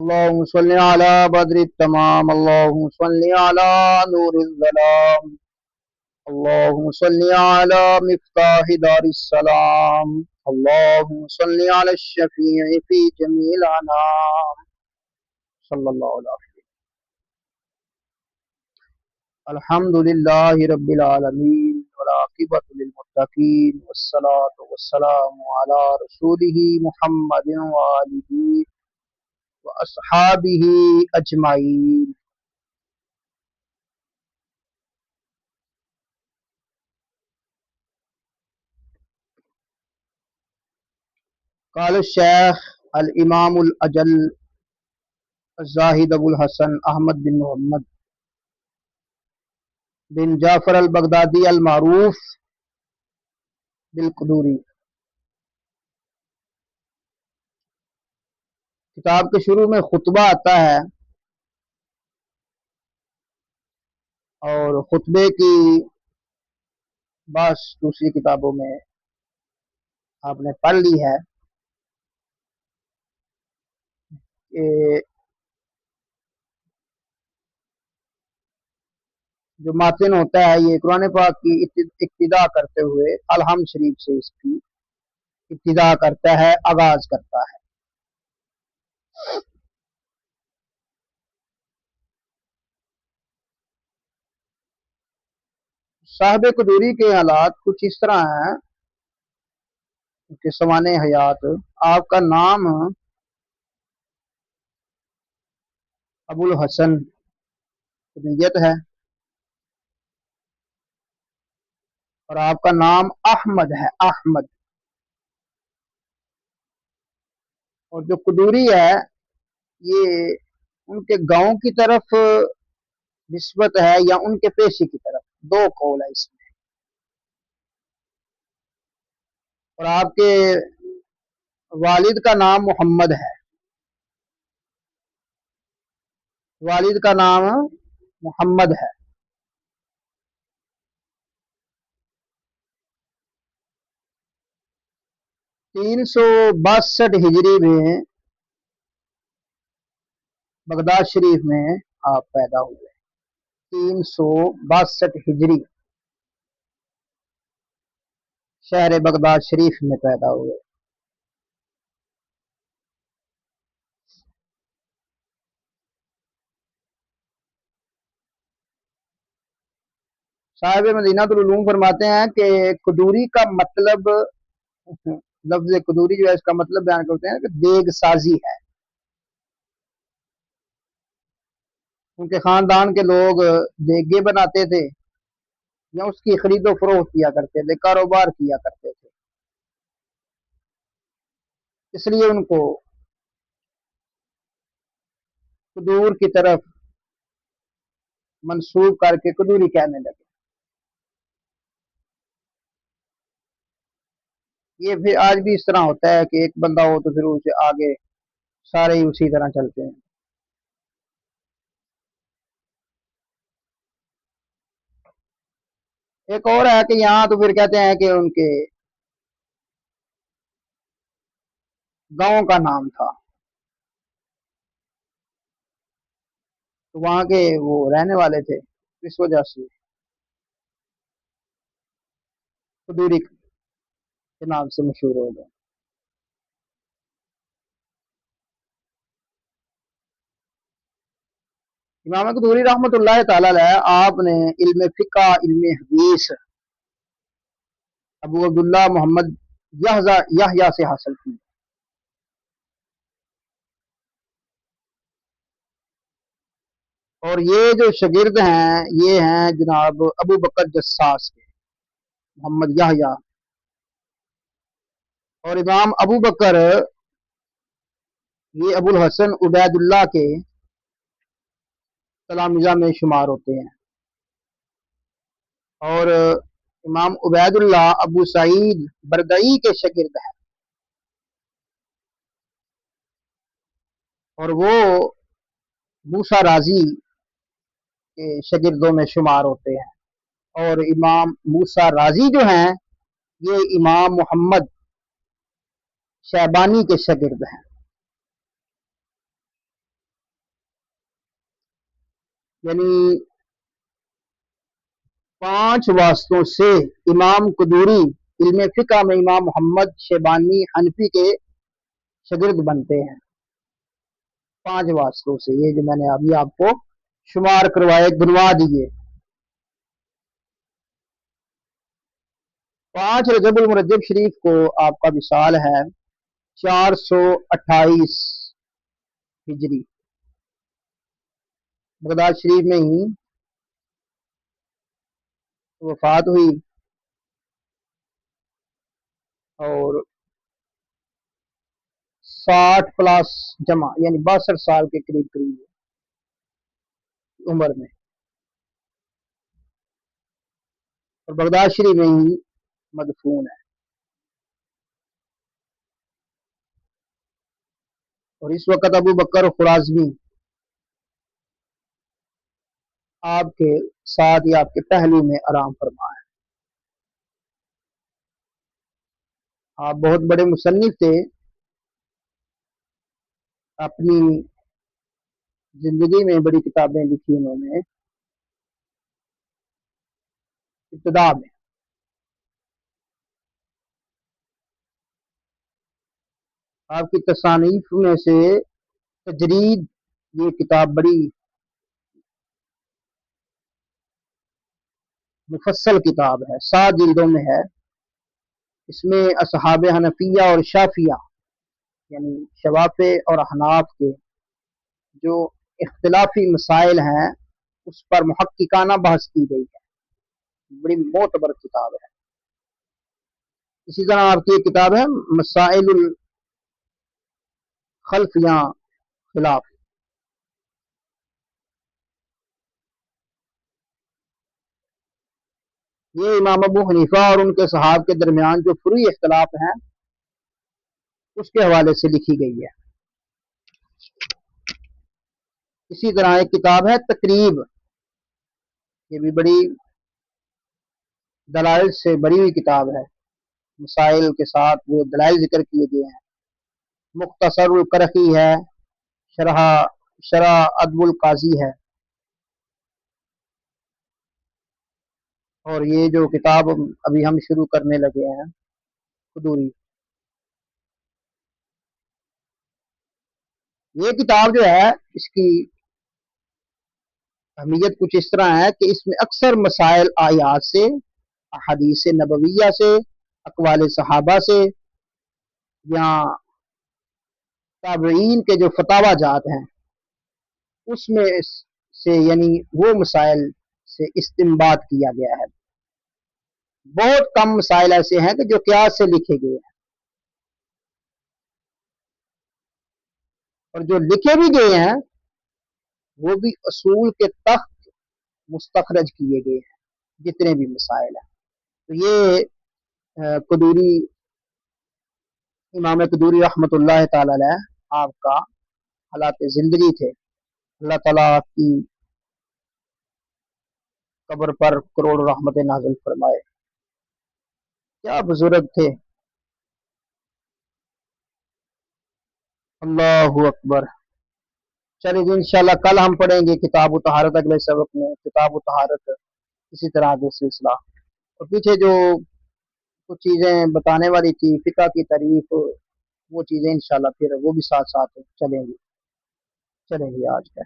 اللهم صل على بدر التمام، اللهم صل على نور الظلام، اللهم صل على مفتاح دار السلام، اللهم صل على الشفيع في جميع الانام صلی اللہ علیہ وسلم. الحمد للہ رب العالمین والعاقبۃ للمتقین والصلاة والسلام علی رسولہ محمد وآلہ واصحابہ اجمعین. قال الشیخ الامام الاجل الزاہد ابو الحسن احمد بن محمد بن جعفر البغدادی المعروف بالقدوری. کتاب کے شروع میں خطبہ آتا ہے اور خطبے کی بس دوسری کتابوں میں آپ نے پڑھ لی ہے کہ جو ماتن ہوتا ہے یہ قرآن پاک کی ابتدا کرتے ہوئے الحمد شریف سے اس کی ابتدا کرتا ہے، آغاز کرتا ہے. صاحب قدوری کے حالات کچھ اس طرح ہیں کہ سوانح حیات آپ کا نام ابو الحسن کنیت ہے اور آپ کا نام احمد ہے، احمد. اور جو قدوری ہے یہ ان کے گاؤں کی طرف نسبت ہے یا ان کے پیشے کی طرف، دو قول ہے اس میں. اور آپ کے والد کا نام محمد ہے، والد کا نام محمد ہے. 362 ہجری میں بغداد شریف میں آپ پیدا ہوئے. 362 ہجری شہر بغداد شریف میں پیدا ہوئے. صاحب مدینہ العلوم فرماتے ہیں کہ قدوری کا مطلب، لفظ قدوری جو ہے اس کا مطلب بیان کرتے ہیں کہ دیگ سازی ہے. ان کے خاندان کے لوگ دیگیں بناتے تھے یا اس کی خرید و فروخت کیا کرتے تھے، کاروبار کیا کرتے تھے، اس لیے ان کو قدور کی طرف منسوب کر کے قدوری کہنے لگے. یہ پھر آج بھی اس طرح ہوتا ہے کہ ایک بندہ ہو تو پھر اسے آگے سارے ہی اسی طرح چلتے ہیں. ایک اور ہے کہ یہاں تو پھر کہتے ہیں کہ ان کے گاؤں کا نام تھا تو وہاں کے وہ رہنے والے تھے، اس وجہ سے قدوری کے نام سے مشہور ہو گئے. امام قدوری رحمۃ اللہ تعالی علیہ آپ نے علم فقہ، علم حدیث ابو عبداللہ محمد یحییٰ سے حاصل کی. اور یہ جو شاگرد ہیں یہ ہیں جناب ابو بکر جساس کے، محمد یحییٰ. اور امام ابو بکر یہ ابو الحسن عبید اللہ کے تلامذہ میں شمار ہوتے ہیں. اور امام عبید اللہ ابو سعید بردئی کے شاگرد ہیں اور وہ موسیٰ رازی کے شاگردوں میں شمار ہوتے ہیں. اور امام موسیٰ رازی جو ہیں یہ امام محمد شیبانی کے شاگرد ہیں. یعنی 5 واسطوں سے امام قدوری علم فقہ میں امام محمد شیبانی حنفی کے شاگرد بنتے ہیں، 5 واسطوں سے، یہ جو میں نے ابھی آپ کو شمار کروائے، گنوا دیے۔ 5 رجب المرجب شریف کو آپ کا وصال ہے 428 ہجری، بغداد شریف میں ہی وفات ہوئی، اور 60 پلس جمع یعنی 62 سال کے قریب عمر میں، اور بغداد شریف میں ہی مدفون ہے۔ اور اس وقت ابو بکر خرازمی آپ کے ساتھ یا آپ کے پہلو میں آرام فرما ہے۔ آپ بہت بڑے مصنف تھے، اپنی زندگی میں بڑی کتابیں لکھی انہوں نے، ابتدا میں آپ کی تصانیف میں سے تجرید، یہ کتاب بڑی مفصل کتاب ہے، 7 جلدوں میں ہے۔ اس میں اصحاب حنفیہ اور شافیہ یعنی شوافع اور احناف کے جو اختلافی مسائل ہیں اس پر محققانہ بحث کی گئی ہے، بڑی معتبر کتاب ہے۔ اسی طرح آپ کی ایک کتاب ہے مسائل الخلف یا خلاف، یہ امام ابو حنیفہ اور ان کے صحاب کے درمیان جو فروعی اختلاف ہیں اس کے حوالے سے لکھی گئی ہے۔ اسی طرح ایک کتاب ہے تقریب، یہ بھی بڑی دلائل سے بری ہوئی کتاب ہے، مسائل کے ساتھ وہ دلائل ذکر کیے گئے ہیں۔ مختصر القرخی ہے، شرح ادب القاضی ہے، اور یہ جو کتاب ابھی ہم شروع کرنے لگے ہیں قدوری، یہ کتاب جو ہے اس کی اہمیت کچھ اس طرح ہے کہ اس میں اکثر مسائل آیات سے، احادیث نبویہ سے، اقوال صحابہ سے یا تابعین کے جو فتاوی جات ہیں اس میں سے یعنی وہ مسائل سے استنباط کیا گیا ہے۔ بہت کم مسائل ایسے ہیں کہ جو قیاس سے لکھے گئے ہیں، اور جو لکھے بھی گئے ہیں وہ بھی اصول کے تخت مستخرج کیے گئے ہیں، جتنے بھی مسائل ہیں۔ تو یہ قدوری، امام قدوری رحمۃ اللہ تعالی علیہ آپ کا حالات زندگی تھے، اللہ تعالیٰ آپ کی قبر پر کروڑ رحمت نازل فرمائے، کیا بزرگ تھے، اللہ اکبر۔ چلیے جی انشاءاللہ کل ہم پڑھیں گے کتاب طہارت، اگلے سبق میں کتاب طہارت، اسی طرح آگے سلسلہ، اور پیچھے جو کچھ چیزیں بتانے والی تھی فقہ کی تعریف، وہ چیزیں انشاءاللہ پھر وہ بھی ساتھ ساتھ چلیں گی آج کا